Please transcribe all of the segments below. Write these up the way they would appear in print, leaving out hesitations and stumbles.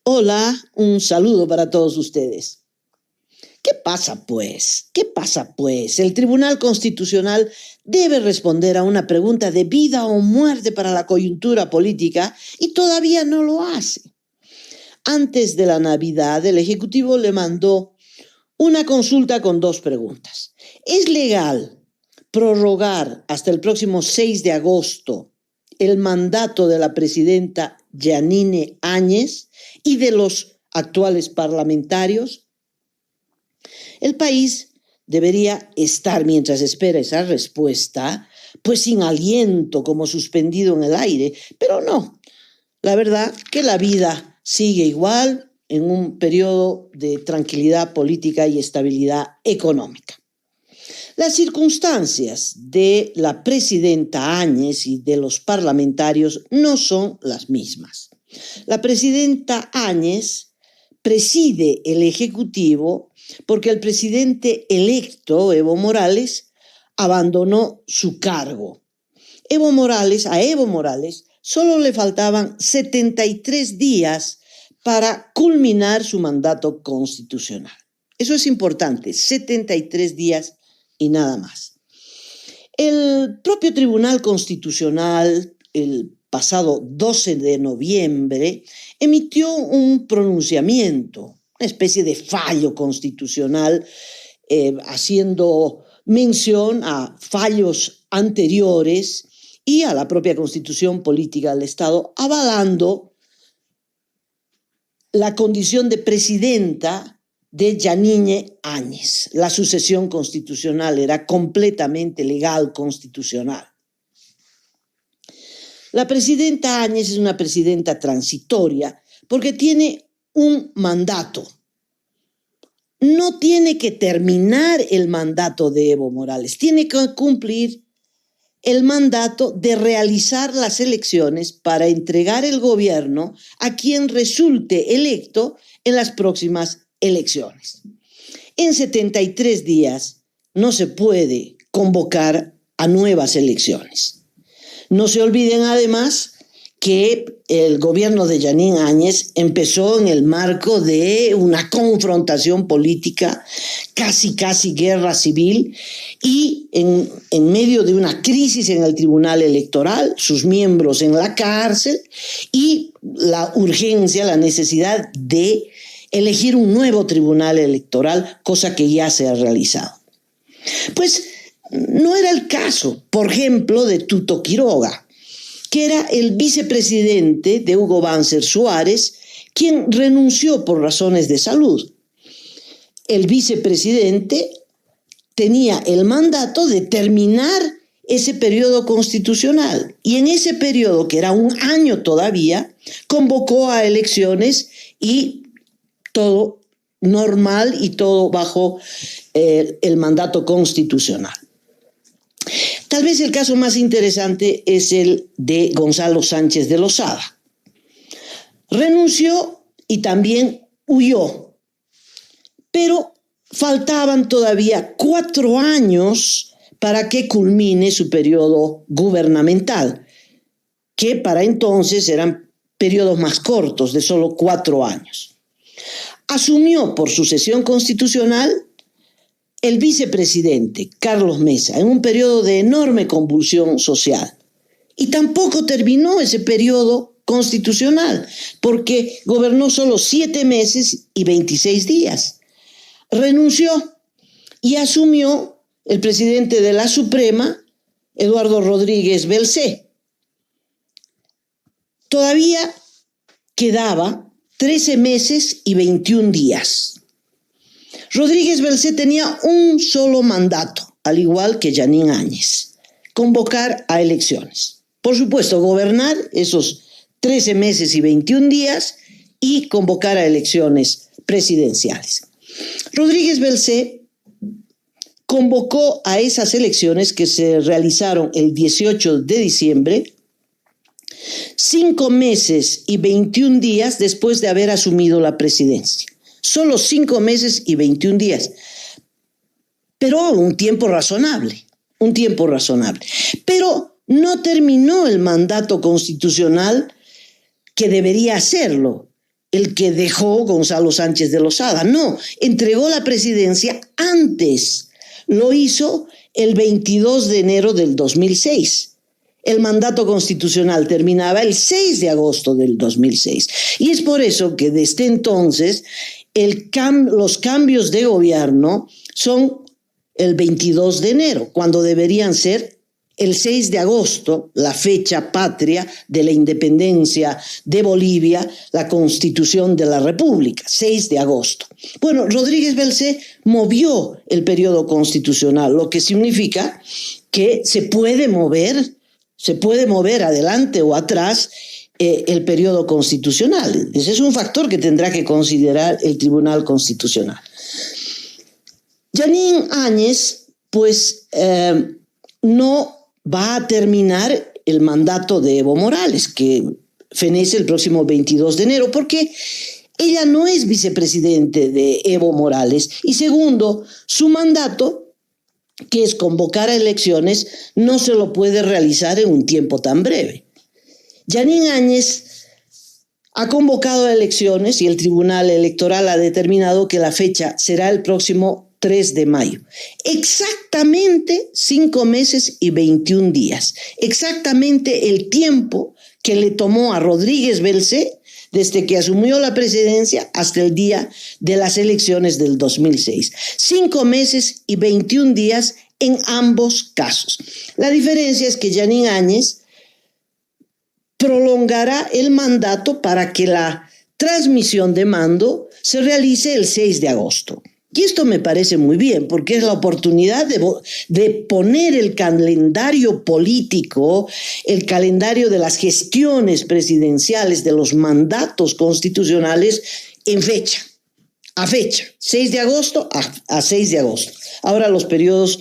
Hola, un saludo para todos ustedes. ¿Qué pasa pues? ¿Qué pasa pues? El Tribunal Constitucional debe responder a una pregunta de vida o muerte para la coyuntura política y todavía no lo hace. Antes de la Navidad, el Ejecutivo le mandó una consulta con dos preguntas. ¿Es legal prorrogar hasta el próximo 6 de agosto el mandato de la presidenta Yanine Áñez y de los actuales parlamentarios? El país debería estar, mientras espera esa respuesta, pues sin aliento, como suspendido en el aire, pero no. La verdad que la vida sigue igual en un periodo de tranquilidad política y estabilidad económica. Las circunstancias de la presidenta Áñez y de los parlamentarios no son las mismas. La presidenta Áñez preside el Ejecutivo porque el presidente electo, Evo Morales, abandonó su cargo. A Evo Morales solo le faltaban 73 días para culminar su mandato constitucional. Eso es importante, 73 días y nada más. El propio Tribunal Constitucional, el pasado 12 de noviembre, emitió un pronunciamiento, una especie de fallo constitucional, haciendo mención a fallos anteriores y a la propia Constitución Política del Estado, avalando la condición de presidenta de Yanine Áñez. La sucesión constitucional era completamente legal, constitucional. La presidenta Áñez es una presidenta transitoria porque tiene un mandato. No tiene que terminar el mandato de Evo Morales, tiene que cumplir el mandato de realizar las elecciones para entregar el gobierno a quien resulte electo en las próximas elecciones. En 73 días no se puede convocar a nuevas elecciones. No se olviden además que el gobierno de Yanine Áñez empezó en el marco de una confrontación política, casi guerra civil, y en medio de una crisis en el Tribunal Electoral, sus miembros en la cárcel y la urgencia, la necesidad de elegir un nuevo Tribunal Electoral, cosa que ya se ha realizado. Pues no era el caso, por ejemplo, de Tuto Quiroga, que era el vicepresidente de Hugo Banzer Suárez, quien renunció por razones de salud. El vicepresidente tenía el mandato de terminar ese periodo constitucional y en ese periodo, que era un año todavía, convocó a elecciones y todo normal y todo bajo el mandato constitucional. Tal vez el caso más interesante es el de Gonzalo Sánchez de Lozada. Renunció y también huyó, pero faltaban todavía 4 años para que culmine su periodo gubernamental, que para entonces eran periodos más cortos, de solo 4 años. Asumió por sucesión constitucional el vicepresidente Carlos Mesa en un periodo de enorme convulsión social. Y tampoco terminó ese periodo constitucional, porque gobernó solo 7 meses y 26 días. Renunció y asumió el presidente de la Suprema, Eduardo Rodríguez Belcé. Todavía quedaba 13 meses y 21 días. Rodríguez Belcé tenía un solo mandato, al igual que Yanine Áñez: convocar a elecciones. Por supuesto, gobernar esos 13 meses y 21 días y convocar a elecciones presidenciales. Rodríguez Belcé convocó a esas elecciones que se realizaron el 18 de diciembre, 5 meses y 21 días después de haber asumido la presidencia. Solo 5 meses y 21 días, pero un tiempo razonable. Pero no terminó el mandato constitucional que debería hacerlo, el que dejó Gonzalo Sánchez de Lozada. No, entregó la presidencia antes. Lo hizo el 22 de enero del 2006. El mandato constitucional terminaba el 6 de agosto del 2006. Y es por eso que desde entonces los cambios de gobierno son el 22 de enero, cuando deberían ser el 6 de agosto, la fecha patria de la independencia de Bolivia, la constitución de la República, 6 de agosto. Bueno, Rodríguez Belcé movió el periodo constitucional, lo que significa que se puede mover adelante o atrás el periodo constitucional. Ese es un factor que tendrá que considerar el Tribunal Constitucional. Jeanine Áñez, pues, no va a terminar el mandato de Evo Morales, que fenece el próximo 22 de enero, porque ella no es vicepresidente de Evo Morales. Y segundo, su mandato, que es convocar a elecciones, no se lo puede realizar en un tiempo tan breve. Jeanine Áñez ha convocado a elecciones y el Tribunal Electoral ha determinado que la fecha será el próximo 3 de mayo. Exactamente 5 meses y 21 días. Exactamente el tiempo que le tomó a Rodríguez Belcé desde que asumió la presidencia hasta el día de las elecciones del 2006. 5 meses y 21 días en ambos casos. La diferencia es que Jeanine Áñez prolongará el mandato para que la transmisión de mando se realice el 6 de agosto. Y esto me parece muy bien, porque es la oportunidad de poner el calendario político, el calendario de las gestiones presidenciales, de los mandatos constitucionales en fecha, a fecha, 6 de agosto a 6 de agosto. Ahora los periodos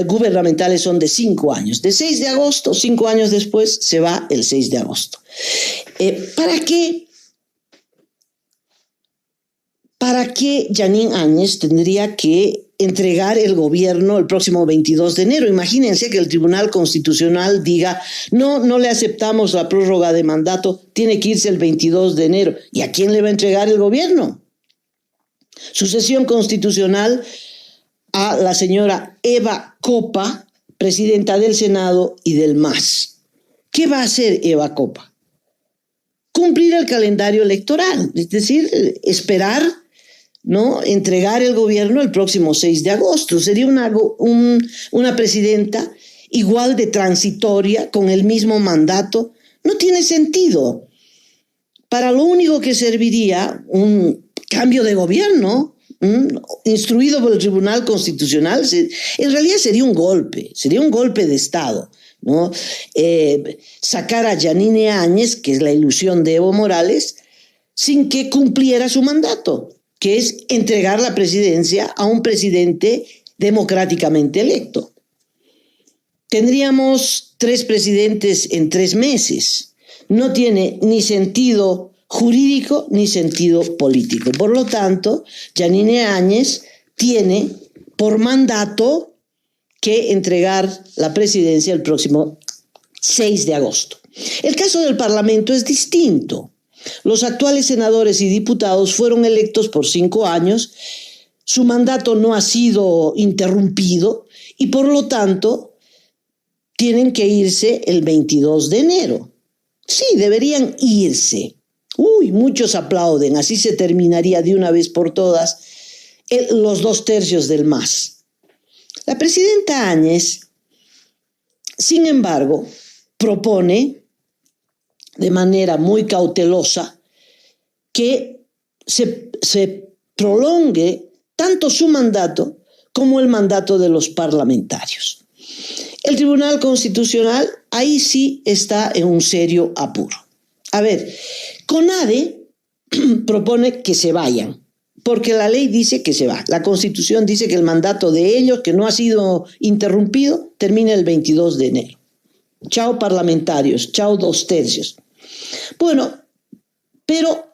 gubernamentales son de 5 años. De 6 de agosto, 5 años después, se va el 6 de agosto. ¿Para qué Jeanine Áñez tendría que entregar el gobierno el próximo 22 de enero? Imagínense que el Tribunal Constitucional diga, no le aceptamos la prórroga de mandato, tiene que irse el 22 de enero. ¿Y a quién le va a entregar el gobierno? Sucesión constitucional a la señora Eva Copa, presidenta del Senado y del MAS. ¿Qué va a hacer Eva Copa? Cumplir el calendario electoral, es decir, esperar, ¿no?, entregar el gobierno el próximo 6 de agosto. Sería una presidenta igual de transitoria, con el mismo mandato. No tiene sentido. Para lo único que serviría un cambio de gobierno, instruido por el Tribunal Constitucional, en realidad sería un golpe de Estado, ¿no? Sacar a Jeanine Áñez, que es la ilusión de Evo Morales, sin que cumpliera su mandato, que es entregar la presidencia a un presidente democráticamente electo. Tendríamos 3 presidentes en 3 meses. No tiene ni sentido jurídico ni sentido político. Por lo tanto, Jeanine Áñez tiene por mandato que entregar la presidencia el próximo 6 de agosto. El caso del Parlamento es distinto. Los actuales senadores y diputados fueron electos por 5 años, su mandato no ha sido interrumpido y por lo tanto tienen que irse el 22 de enero. Sí, deberían irse. Muchos aplauden, así se terminaría de una vez por todas los 2/3 del MAS. La presidenta Áñez, sin embargo, propone de manera muy cautelosa que se prolongue tanto su mandato como el mandato de los parlamentarios. El Tribunal Constitucional ahí sí está en un serio apuro. A ver, CONADE propone que se vayan, porque la ley dice que se va. La Constitución dice que el mandato de ellos, que no ha sido interrumpido, termina el 22 de enero. Chao parlamentarios, chao 2/3. Bueno, pero,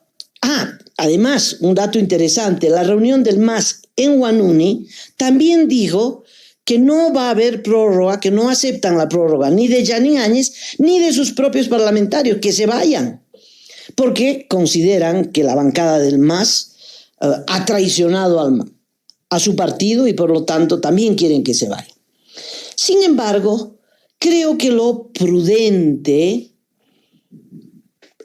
además, un dato interesante, la reunión del MAS en Huanuni también dijo que no va a haber prórroga, que no aceptan la prórroga ni de Jeanine Áñez ni de sus propios parlamentarios, que se vayan. porque consideran que la bancada del MAS ha traicionado a su partido y por lo tanto también quieren que se vaya. Sin embargo, creo que lo prudente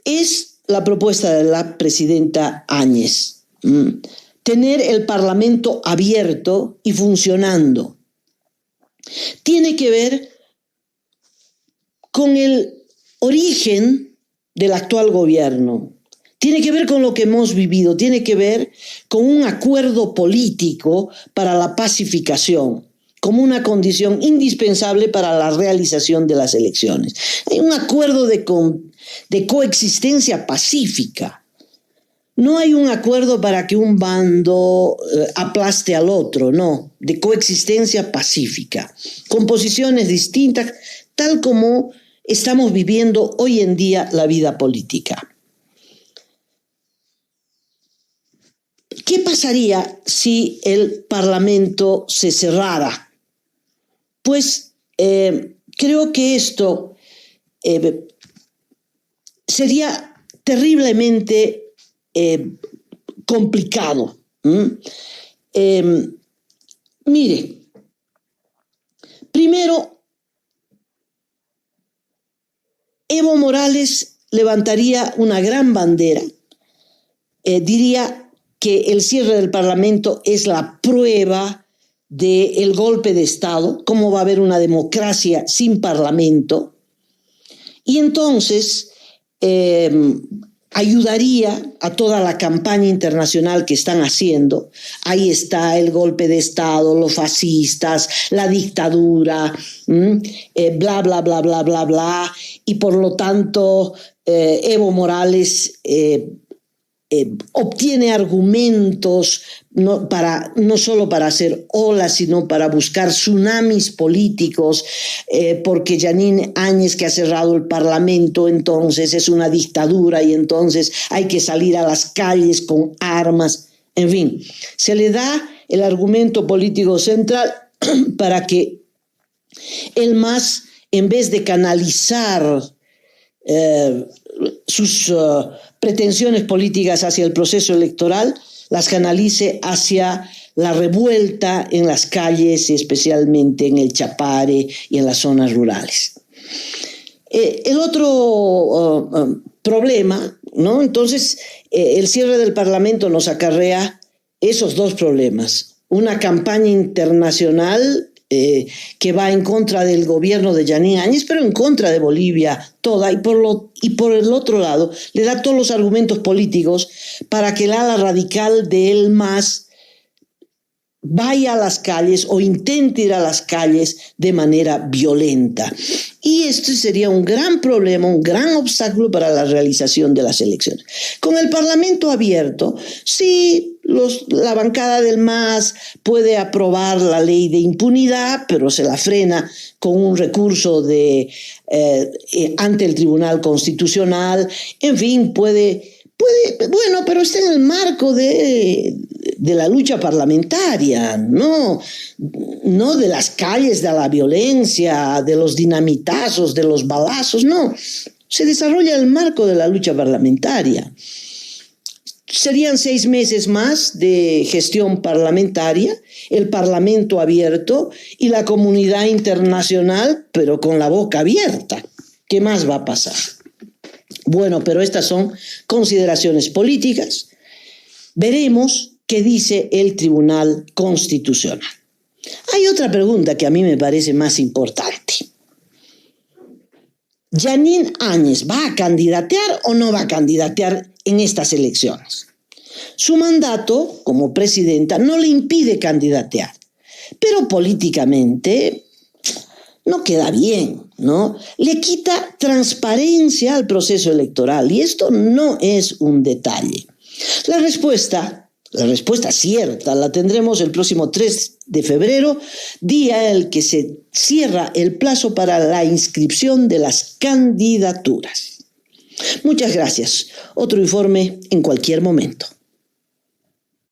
es la propuesta de la presidenta Áñez. Tener el Parlamento abierto y funcionando. Tiene que ver con el origen del actual gobierno. Tiene que ver con lo que hemos vivido, tiene que ver con un acuerdo político para la pacificación, como una condición indispensable para la realización de las elecciones. Hay un acuerdo de coexistencia pacífica. No hay un acuerdo para que un bando aplaste al otro, no, de coexistencia pacífica, con posiciones distintas, tal como estamos viviendo hoy en día la vida política. ¿Qué pasaría si el Parlamento se cerrara? Pues creo que esto sería terriblemente complicado. Mire, primero, Evo Morales levantaría una gran bandera, diría que el cierre del Parlamento es la prueba del golpe de Estado, cómo va a haber una democracia sin Parlamento, y entonces ayudaría a toda la campaña internacional que están haciendo. Ahí está el golpe de Estado, los fascistas, la dictadura, bla, bla, bla, bla, bla, bla, y por lo tanto Evo Morales obtiene argumentos no solo para hacer olas, sino para buscar tsunamis políticos, porque Jeanine Áñez, que ha cerrado el Parlamento, entonces es una dictadura y entonces hay que salir a las calles con armas. En fin, se le da el argumento político central para que el MAS, en vez de canalizar sus pretensiones políticas hacia el proceso electoral, las canalice hacia la revuelta en las calles, especialmente en el Chapare y en las zonas rurales. El otro problema, ¿no? Entonces, el cierre del Parlamento nos acarrea esos dos problemas. Una campaña internacional que va en contra del gobierno de Jeanine Áñez, pero en contra de Bolivia toda, y por el otro lado le da todos los argumentos políticos para que el ala radical del MAS vaya a las calles o intente ir a las calles de manera violenta. Y esto sería un gran problema, un gran obstáculo para la realización de las elecciones. Con el Parlamento abierto, sí, la bancada del MAS puede aprobar la ley de impunidad, pero se la frena con un recurso ante el Tribunal Constitucional. En fin, bueno, pero está en el marco de la lucha parlamentaria, no de las calles, de la violencia, de los dinamitazos, de los balazos, no. Se desarrolla en el marco de la lucha parlamentaria. Serían 6 meses más de gestión parlamentaria, el Parlamento abierto y la comunidad internacional, pero con la boca abierta. ¿Qué más va a pasar? Bueno, pero estas son consideraciones políticas. Veremos qué dice el Tribunal Constitucional. Hay otra pregunta que a mí me parece más importante. ¿Jeanine Áñez va a candidatear o no va a candidatear en estas elecciones? Su mandato como presidenta no le impide candidatear, pero políticamente no queda bien, ¿no? Le quita transparencia al proceso electoral y esto no es un detalle. La respuesta cierta la tendremos el próximo 3 de febrero, día en el que se cierra el plazo para la inscripción de las candidaturas. Muchas gracias. Otro informe en cualquier momento.